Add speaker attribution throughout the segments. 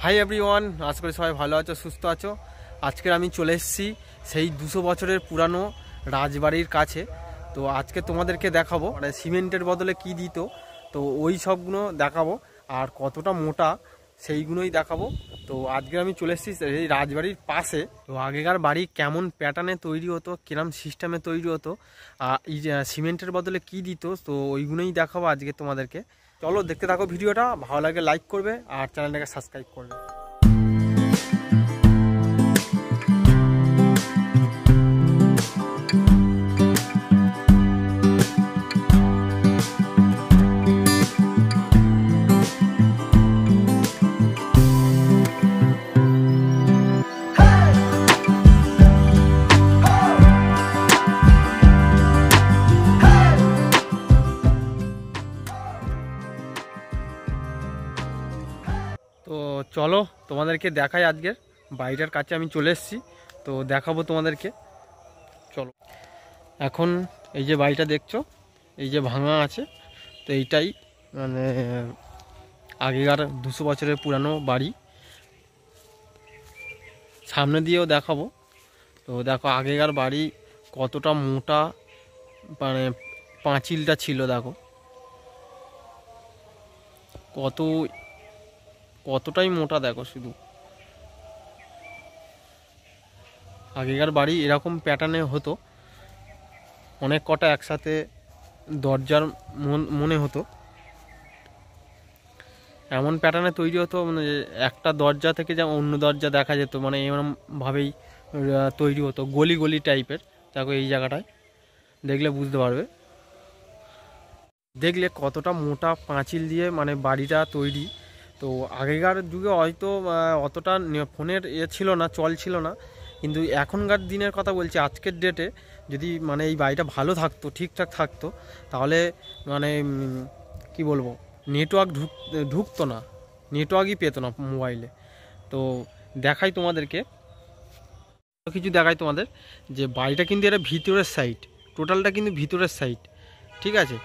Speaker 1: Hi everyone, আশা করি সবাই ভালো আছো, সুস্থ আছো। আজকে আমি চলে এসেছি সেই 200 বছরের পুরানো রাজবাড়ির কাছে। তো আজকে তোমাদেরকে দেখাবো মানে সিমেন্টের বদলে কি দিত, তো ওই সবগুলো দেখাবো আর কতটা মোটা সেইগুলোই দেখাবো। তো আজকে আমি চলে এসেছি এই রাজবাড়ির পাশে। তো আগেকার বাড়ি কেমন প্যাটার্নে তৈরি হতো, কিরম সিস্টেমে তৈরি হতো, এই সিমেন্টের বদলে কি দিত, তো ওইগুলোই দেখাবো আজকে তোমাদেরকে। চলো দেখতে থাকো ভিডিওটা, ভালো লাগে লাইক করবে আর চ্যানেলটাকে সাবস্ক্রাইব করবে। তো চলো তোমাদেরকে দেখাই, আজকের বাড়িটার কাছে আমি চলে এসেছি, তো দেখাবো তোমাদেরকে। চলো, এখন এই যে বাড়িটা দেখছো, এই যে ভাঙা আছে, তো এইটাই মানে আগেকার 200 বছরের পুরানো বাড়ি। সামনে দিয়েও দেখাবো। তো দেখো আগেকার বাড়ি কতটা মোটা, মানে পাঁচিলটা ছিল, দেখো কতটাই মোটা, দেখো শুধু। আগেকার বাড়ি এরকম প্যাটার্নে হতো, অনেক কটা একসাথে দরজার মনে হতো, এমন প্যাটার্নে তৈরি হতো, মানে একটা দরজা থেকে যেমন অন্য দরজা দেখা যেত, মানে এরকমভাবেই তৈরি হতো, গলি গলি টাইপের। দেখো এই জায়গাটায় দেখলে বুঝতে পারবে, দেখলে কতটা মোটা পাঁচিল দিয়ে মানে বাড়িটা তৈরি। তো আগেকার যুগে হয়তো অতটা ফোনের ছিল না, চল ছিল না, কিন্তু এখনকার দিনের কথা বলছি, আজকের ডেটে যদি মানে এই বাড়িটা ভালো থাকতো, ঠিকঠাক থাকতো, তাহলে মানে কি বলবো, নেটওয়ার্ক ঢুকতো না, নেটওয়ার্কই পেতো না মোবাইলে। তো দেখাই তোমাদেরকে কিছু, দেখাই তোমাদের যে বাড়িটা কিন্তু এটা ভিতরের সাইড, টোটালটা কিন্তু ভিতরের সাইড, ঠিক আছে।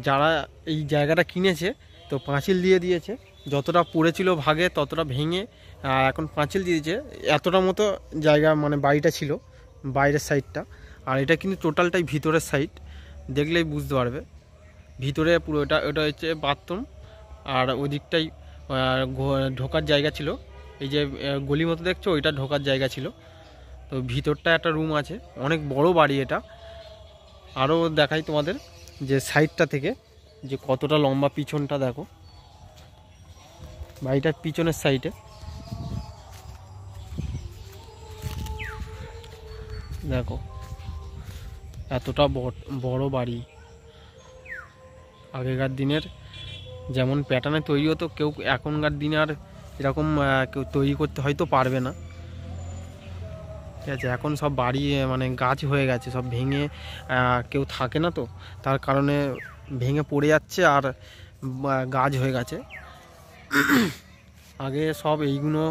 Speaker 1: যারা এই জায়গাটা কিনেছে তো পাঁচিল দিয়ে দিয়েছে, যতটা পড়েছিল ভাগে ততটা ভেঙে এখন পাঁচিল দিয়েছে। এতটা মতো জায়গা মানে বাড়িটা ছিল বাইরের সাইডটা, আর এটা কিন্তু টোটালটাই ভিতরের সাইড, দেখলেই বুঝতে পারবে। ভিতরে পুরো এটা হচ্ছে বাথরুম, আর ওই দিকটাই ঢোকার জায়গা ছিল। এই যে গলি মতো দেখছো, ওইটা ঢোকার জায়গা ছিল। তো ভিতরটা একটা রুম আছে, অনেক বড় বাড়ি এটা। আরও দেখাই তোমাদের যে সাইডটা থেকে যে কতটা লম্বা, পিছনটা দেখো, বাড়িটার পিছনের সাইডে দেখো এতটা বড় বাড়ি। আগেকার দিনের যেমন প্যাটার্নে তৈরি হতো, কেউ এখনকার দিনে আর এরকম কেউ তৈরি করতে হয়তো পারবে না, ঠিক আছে। এখন সব বাড়ি মানে গাছ হয়ে গেছে, সব ভেঙে কেউ থাকে না, তো তার কারণে ভেঙে পড়ে যাচ্ছে আর গাছ হয়ে গেছে। আগে সব এইগুলো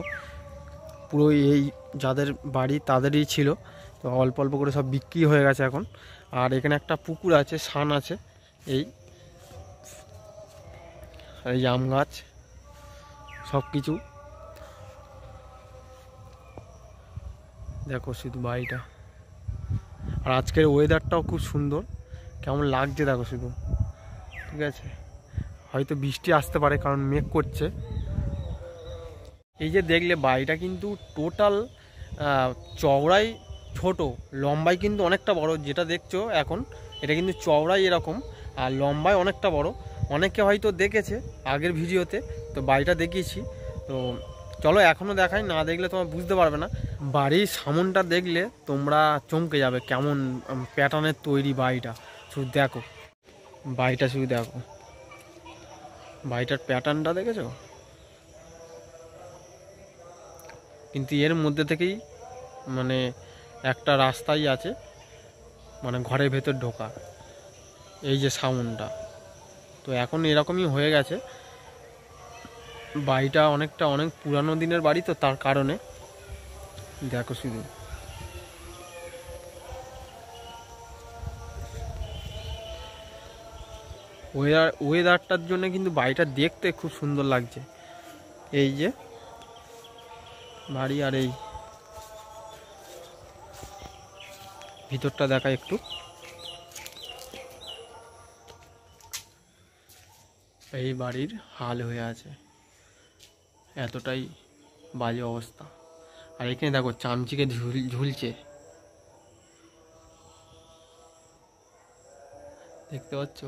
Speaker 1: পুরো এই যাদের বাড়ি তাদেরই ছিল, তো অল্প অল্প করে সব বিক্রি হয়ে গেছে এখন। আর এখানে একটা পুকুর আছে, সান আছে, এই আম গাছ, সব কিছু দেখো শুধু বাড়িটা। আর আজকের ওয়েদারটাও খুব সুন্দর, কেমন লাগছে দেখো শুধু, ঠিক আছে। হয়তো বৃষ্টি আসতে পারে কারণ মেঘ করছে। এই যে দেখলে বাড়িটা কিন্তু টোটাল চওড়াই ছোট, লম্বাই কিন্তু অনেকটা বড়। যেটা দেখছো এখন এটা কিন্তু চওড়াই এরকম, আর লম্বায় অনেকটা বড়। অনেকে হয়তো দেখেছে আগের ভিডিওতে, তো বাড়িটা দেখিয়েছি। তো চলো এখনও দেখাই, না দেখলে তোমরা বুঝতে পারবে না। বাড়ির সামনটা দেখলে তোমরা চমকে যাবে, কেমন প্যাটার্নের তৈরি বাড়িটা। শুধু দেখো বাড়িটা, শুধু দেখো বাড়িটার প্যাটার্নটা দেখেছো, কিন্তু এর মধ্যে থেকেই মানে একটা রাস্তাই আছে, মানে ঘরের ভেতর ঢোকা, এই যে সাউন্ডটা। তো এখন এরকমই হয়ে গেছে, বাড়িটা অনেক পুরানো দিনের বাড়ি, তো তার কারণে দেখো শুধু ওয়েদারটার জন্য কিন্তু বাড়িটা দেখতে খুব সুন্দর লাগছে। এই যে বাড়ি। আর এই ভিতরটা দেখা একটু, এই বাড়ির হাল হয়ে আছে, এতটাই বাজে অবস্থা। আর এখানে দেখো চামচিকে ঝুলছে, দেখতে পাচ্ছ?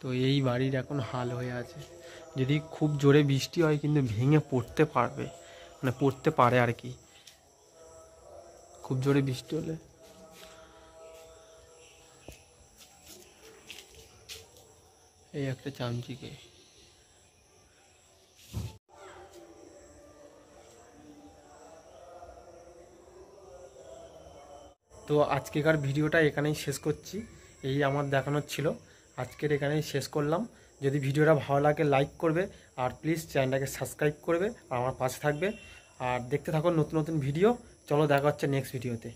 Speaker 1: তো এই বাড়ির এখন হাল হয়ে আছে। যদি খুব জোরে বৃষ্টি হয় কিন্তু ভেঙে পড়তে পারবে, মানে পড়তে পারে আর কি, খুব জোরে বৃষ্টি হলে। এই একটা চামচিকে। তো আজকেকার ভিডিওটা এখানেই শেষ করছি। এই আমার দেখানোর ছিল, আজকের এখানেই শেষ করলাম। যদি ভিডিওটা ভালো লাগে লাইক করবে, আর প্লিজ চ্যানেলটাকে সাবস্ক্রাইব করবে, আর আমার পাশে থাকবে। আর দেখতে থাকো নতুন নতুন ভিডিও। চলো দেখা হচ্ছে নেক্সট ভিডিওতে।